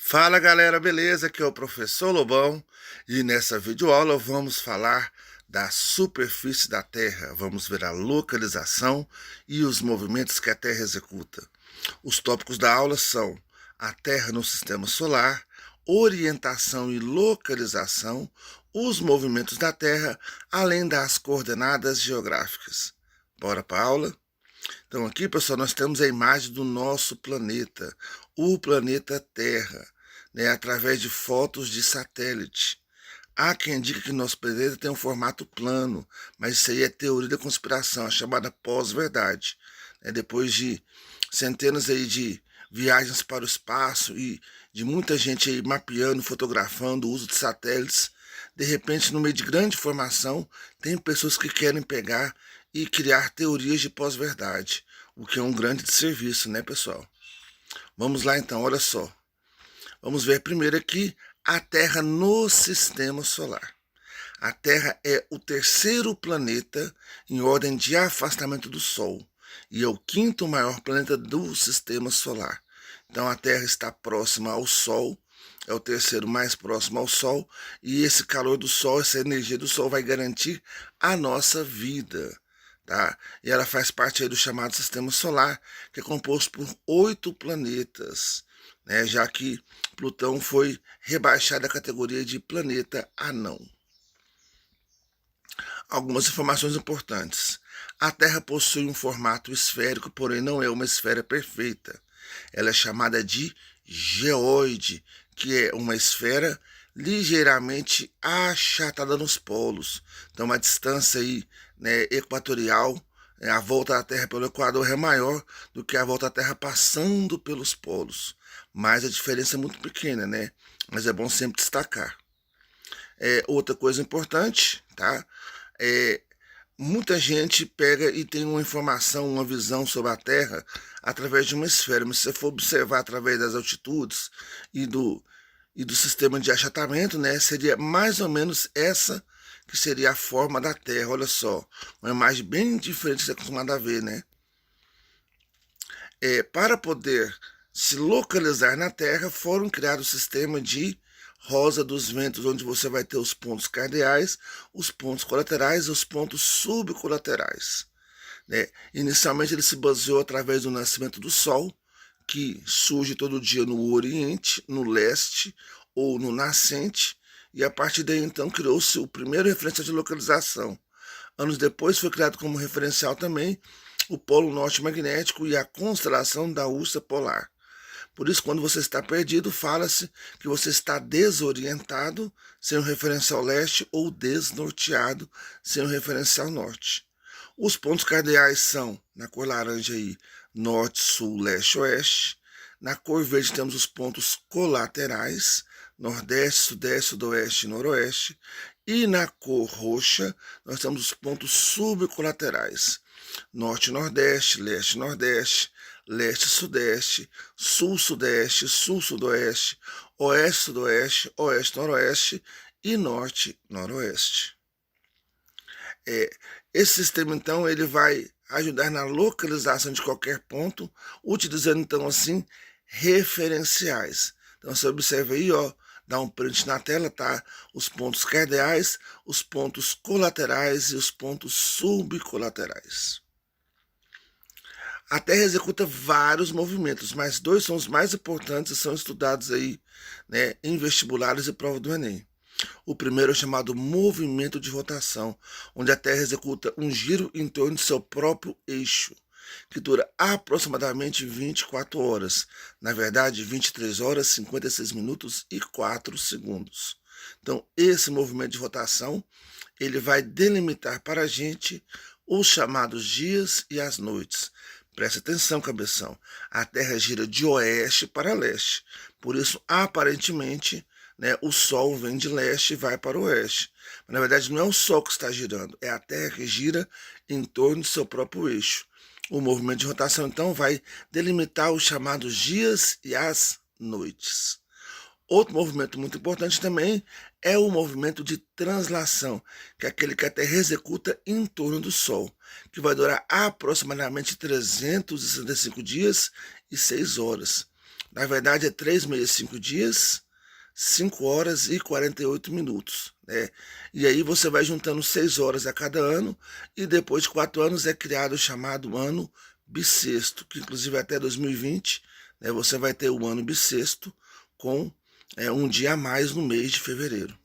Fala galera, beleza? Aqui é o professor Lobão e nessa videoaula vamos falar da superfície da Terra. Vamos ver a localização e os movimentos que a Terra executa. Os tópicos da aula são a Terra no sistema solar, orientação e localização, os movimentos da Terra, além das coordenadas geográficas. Bora para a aula? Então aqui, pessoal, nós temos a imagem do nosso planeta, o planeta Terra, né, através de fotos de satélite. Há quem diga que nosso planeta tem um formato plano, mas isso aí é teoria da conspiração, a chamada pós-verdade. Depois de centenas aí de viagens para o espaço e de muita gente aí mapeando, fotografando o uso de satélites, de repente, no meio de grande informação, tem pessoas que querem pegar e criar teorias de pós-verdade, o que é um grande desserviço, né, pessoal? Vamos lá então, olha só. Vamos ver primeiro aqui a Terra no sistema solar. A Terra é o terceiro planeta em ordem de afastamento do Sol e é o quinto maior planeta do sistema solar. Então a Terra está próxima ao Sol, é o terceiro mais próximo ao Sol, e esse calor do Sol, essa energia do Sol vai garantir a nossa vida. Tá? E ela faz parte aí do chamado Sistema Solar, que é composto por 8 planetas, né? Já que Plutão foi rebaixado à categoria de planeta anão. Algumas informações importantes. A Terra possui um formato esférico, porém não é uma esfera perfeita. Ela é chamada de geóide, que é uma esfera ligeiramente achatada nos polos. Então, uma distância aí, né, equatorial, a volta da Terra pelo Equador é maior do que a volta da Terra passando pelos polos. Mas a diferença é muito pequena, né? Mas é bom sempre destacar. Outra coisa importante, tá? Muita gente pega e tem uma informação, uma visão sobre a Terra através de uma esfera, mas se você for observar através das altitudes e do sistema de achatamento, né, seria mais ou menos essa que seria a forma da Terra. Olha só, uma imagem bem diferente que você está acostumado a ver, né? Para poder se localizar na Terra, foram criados o sistema de rosa dos ventos, onde você vai ter os pontos cardeais, os pontos colaterais e os pontos subcolaterais. Né? Inicialmente ele se baseou através do nascimento do Sol, que surge todo dia no Oriente, no Leste ou no Nascente, e a partir daí então criou-se o primeiro referencial de localização. Anos depois foi criado como referencial também o Polo Norte Magnético e a constelação da Ursa Polar. Por isso, quando você está perdido, fala-se que você está desorientado sem um referencial leste ou desnorteado sem um referencial norte. Os pontos cardeais são, na cor laranja aí, norte, sul, leste, oeste. Na cor verde temos os pontos colaterais, nordeste, sudeste, sudoeste e noroeste. E na cor roxa, nós temos os pontos subcolaterais, norte, nordeste, leste, nordeste, leste, sudeste, sul, sudeste, sul, sudoeste, oeste, sudoeste, oeste, noroeste e norte, noroeste. Esse sistema, então, ele vai ajudar na localização de qualquer ponto, utilizando, então, assim, referenciais. Então, você observa aí, ó, dá um print na tela, tá? Os pontos cardeais, os pontos colaterais e os pontos subcolaterais. A Terra executa vários movimentos, mas dois são os mais importantes e são estudados aí, né, em vestibulares e prova do Enem. O primeiro é chamado movimento de rotação, onde a Terra executa um giro em torno de seu próprio eixo, que dura aproximadamente 24 horas. Na verdade, 23 horas, 56 minutos e 4 segundos. Então, esse movimento de rotação, ele vai delimitar para a gente os chamados dias e as noites. Preste atenção, cabeção. A Terra gira de oeste para leste. Por isso, aparentemente, né, o Sol vem de leste e vai para o oeste. Mas, na verdade, não é o Sol que está girando, é a Terra que gira em torno de seu próprio eixo. O movimento de rotação, então, vai delimitar os chamados dias e as noites. Outro movimento muito importante também é o movimento de translação, que é aquele que a Terra executa em torno do Sol, que vai durar aproximadamente 365 dias e 6 horas. Na verdade, é 365 dias, 5 horas e 48 minutos, né? E aí você vai juntando 6 horas a cada ano, e depois de 4 anos é criado o chamado ano bissexto, que inclusive até 2020, né, você vai ter o ano bissexto com um dia a mais no mês de fevereiro.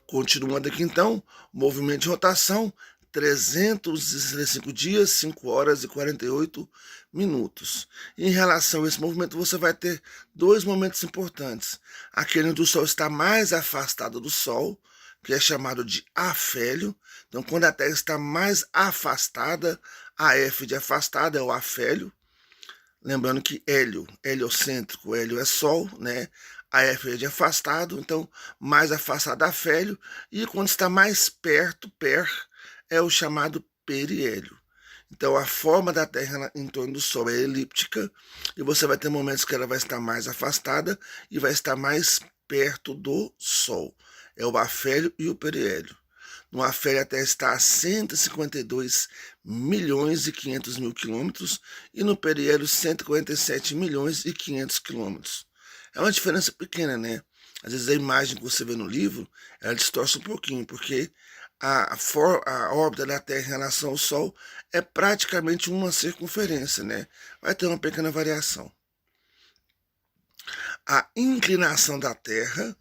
Continuando aqui então, movimento de rotação, 365 dias, 5 horas e 48 minutos. Em relação a esse movimento, você vai ter dois momentos importantes. Aquele onde o Sol está mais afastado do Sol, que é chamado de afélio. Então, quando a Terra está mais afastada, a F de afastada é o afélio. Lembrando que hélio, heliocêntrico, hélio é Sol, né? A F é de afastado, então mais afastado afélio, e quando está mais perto, é o chamado periélio. Então a forma da Terra em torno do Sol é elíptica, e você vai ter momentos que ela vai estar mais afastada e vai estar mais perto do Sol. É o afélio e o periélio. No afélio a Terra está a 152 milhões e 500 mil quilômetros, e no periélio 147 milhões e 500 quilômetros. É uma diferença pequena, né? Às vezes a imagem que você vê no livro, ela distorce um pouquinho, porque a órbita da Terra em relação ao Sol é praticamente uma circunferência, né? Vai ter uma pequena variação. A inclinação da Terra,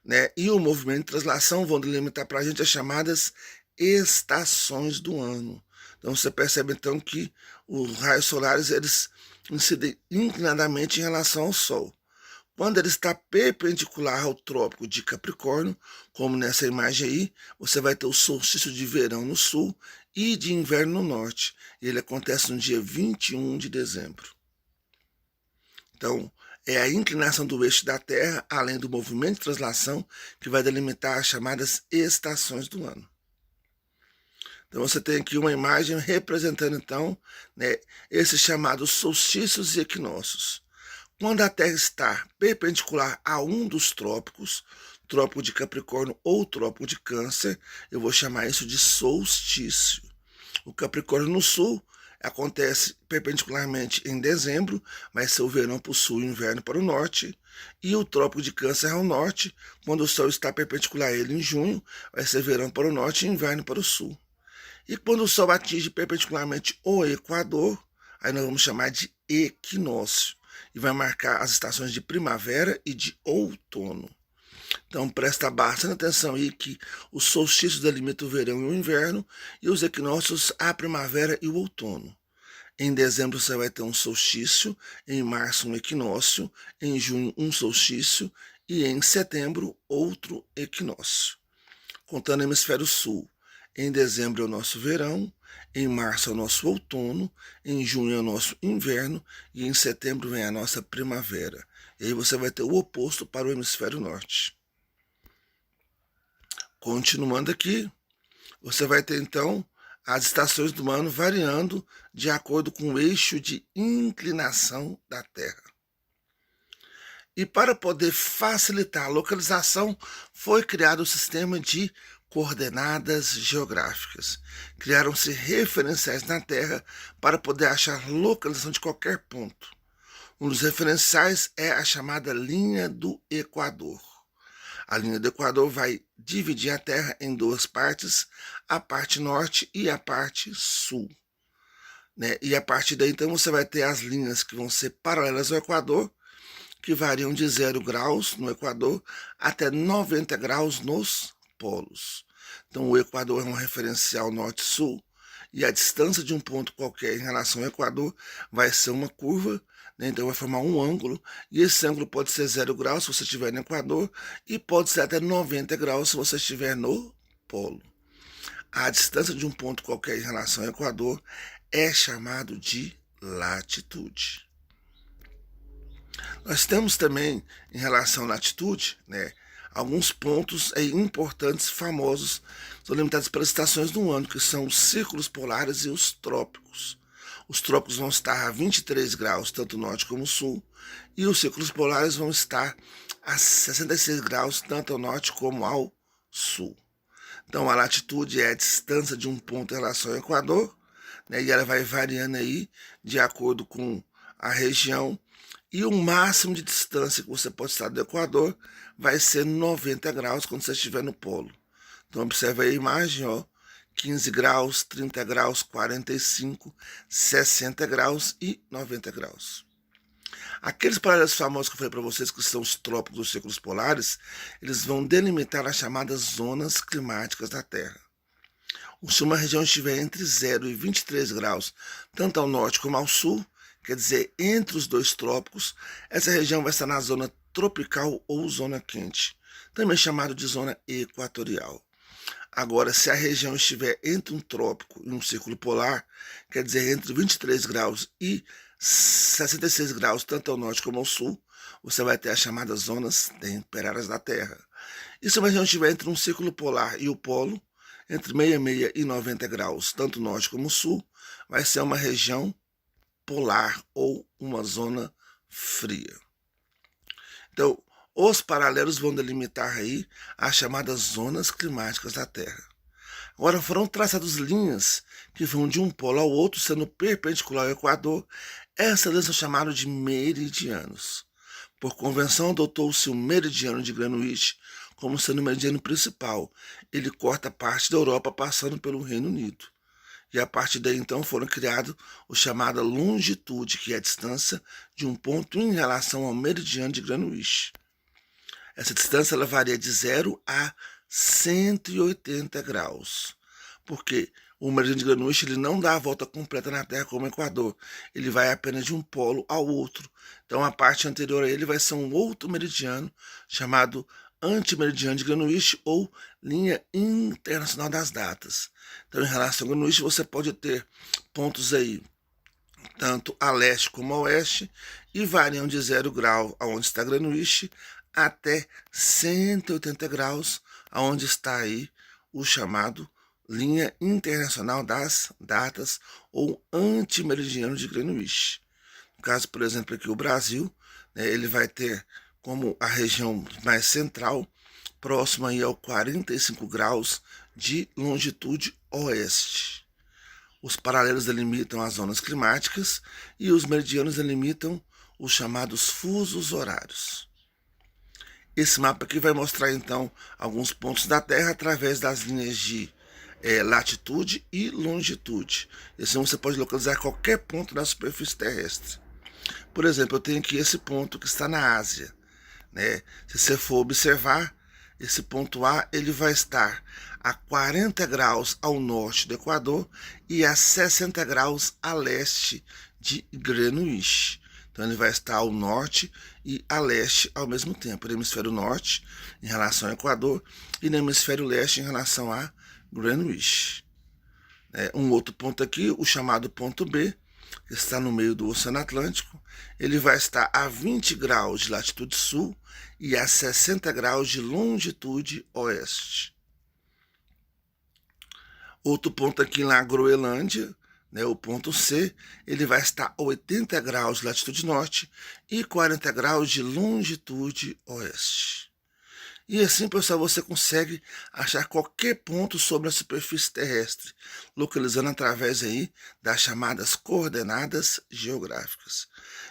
né, e o movimento de translação vão delimitar para a gente as chamadas estações do ano. Então você percebe então que os raios solares eles incidem inclinadamente em relação ao Sol. Quando ele está perpendicular ao trópico de Capricórnio, como nessa imagem aí, você vai ter o solstício de verão no sul e de inverno no norte. Ele acontece no dia 21 de dezembro. Então, é a inclinação do eixo da Terra, além do movimento de translação, que vai delimitar as chamadas estações do ano. Então você tem aqui uma imagem representando então, né, esses chamados solstícios e equinócios. Quando a Terra está perpendicular a um dos trópicos, trópico de Capricórnio ou trópico de Câncer, eu vou chamar isso de solstício. O Capricórnio no sul acontece perpendicularmente em dezembro, vai ser o verão para o sul e o inverno para o norte, e o trópico de Câncer ao norte, quando o Sol está perpendicular a ele em junho, vai ser verão para o norte e inverno para o sul. E quando o Sol atinge perpendicularmente o Equador, aí nós vamos chamar de equinócio, e vai marcar as estações de primavera e de outono. Então presta bastante atenção aí que os solstícios delimitam o verão e o inverno, e os equinócios a primavera e o outono. Em dezembro você vai ter um solstício, em março um equinócio, em junho um solstício e em setembro outro equinócio. Contando o hemisfério sul, em dezembro é o nosso verão, em março é o nosso outono, em junho é o nosso inverno e em setembro vem a nossa primavera. E aí você vai ter o oposto para o hemisfério norte. Continuando aqui, você vai ter então as estações do ano variando de acordo com o eixo de inclinação da Terra. E para poder facilitar a localização, foi criado o sistema de coordenadas geográficas. Criaram-se referenciais na Terra para poder achar localização de qualquer ponto. Um dos referenciais é a chamada linha do Equador. A linha do Equador vai dividir a Terra em duas partes, a parte norte e a parte sul. Né? E a partir daí, então, você vai ter as linhas que vão ser paralelas ao Equador, que variam de 0 graus no Equador até 90 graus nos polos. Então, o Equador é um referencial norte-sul, e a distância de um ponto qualquer em relação ao Equador vai ser uma curva, né? Então vai formar um ângulo, e esse ângulo pode ser 0 graus se você estiver no Equador, e pode ser até 90 graus se você estiver no polo. A distância de um ponto qualquer em relação ao Equador é chamado de latitude. Nós temos também, em relação à latitude, né, alguns pontos importantes, famosos, são limitados pelas estações do ano, que são os círculos polares e os trópicos. Os trópicos vão estar a 23 graus, tanto norte como sul, e os círculos polares vão estar a 66 graus, tanto ao norte como ao sul. Então, a latitude é a distância de um ponto em relação ao Equador, né, e ela vai variando aí de acordo com a região, E o máximo de distância que você pode estar do Equador vai ser 90 graus quando você estiver no polo. Então observe aí a imagem, ó, 15 graus, 30 graus, 45, 60 graus e 90 graus. Aqueles paralelos famosos que eu falei para vocês, que são os trópicos dos círculos polares, eles vão delimitar as chamadas zonas climáticas da Terra. Se uma região estiver entre 0 e 23 graus, tanto ao norte como ao sul, quer dizer, entre os dois trópicos, essa região vai estar na zona tropical ou zona quente, também chamado de zona equatorial. Agora, se a região estiver entre um trópico e um círculo polar, quer dizer, entre 23 graus e 66 graus, tanto ao norte como ao sul, você vai ter as chamadas zonas temperárias da Terra. E se uma região estiver entre um círculo polar e o polo, entre 66 e 90 graus, tanto norte como sul, vai ser uma região polar ou uma zona fria. Então, os paralelos vão delimitar aí as chamadas zonas climáticas da Terra. Agora foram traçadas linhas que vão de um polo ao outro, sendo perpendicular ao Equador. Essas linhas são chamadas de meridianos. Por convenção, adotou-se o meridiano de Greenwich como sendo o meridiano principal. Ele corta parte da Europa passando pelo Reino Unido. E a partir daí, então, foram criados o chamado longitude, que é a distância de um ponto em relação ao meridiano de Greenwich. Essa distância ela varia de 0 a 180 graus, porque o meridiano de Greenwich ele não dá a volta completa na Terra como o Equador, ele vai apenas de um polo ao outro. Então a parte anterior a ele vai ser um outro meridiano chamado antimeridiano de Greenwich ou linha internacional das datas. Então em relação a Greenwich você pode ter pontos aí tanto a leste como a oeste e variam de 0 grau aonde está Greenwich até 180 graus, aonde está aí o chamado linha internacional das datas ou antimeridiano de Greenwich. No caso, por exemplo, aqui o Brasil, né, ele vai ter como a região mais central, próxima aí ao 45 graus de longitude oeste. Os paralelos delimitam as zonas climáticas e os meridianos delimitam os chamados fusos horários. Esse mapa aqui vai mostrar, então, alguns pontos da Terra através das linhas de latitude e longitude. E assim você pode localizar qualquer ponto da superfície terrestre. Por exemplo, eu tenho aqui esse ponto que está na Ásia, né? Se você for observar, esse ponto A ele vai estar a 40 graus ao norte do Equador e a 60 graus a leste de Greenwich. Então ele vai estar ao norte e a leste ao mesmo tempo, no hemisfério norte em relação ao Equador e no hemisfério leste em relação a Greenwich. Um outro ponto aqui, o chamado ponto B, que está no meio do Oceano Atlântico, ele vai estar a 20 graus de latitude sul e a 60 graus de longitude oeste. Outro ponto aqui na Groenlândia, o ponto C, ele vai estar a 80 graus de latitude norte e 40 graus de longitude oeste. E assim, pessoal, você consegue achar qualquer ponto sobre a superfície terrestre, localizando através aí das chamadas coordenadas geográficas.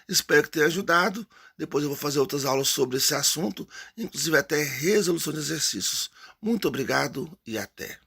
Espero que tenha ajudado. Depois eu vou fazer outras aulas sobre esse assunto, inclusive até resolução de exercícios. Muito obrigado e até.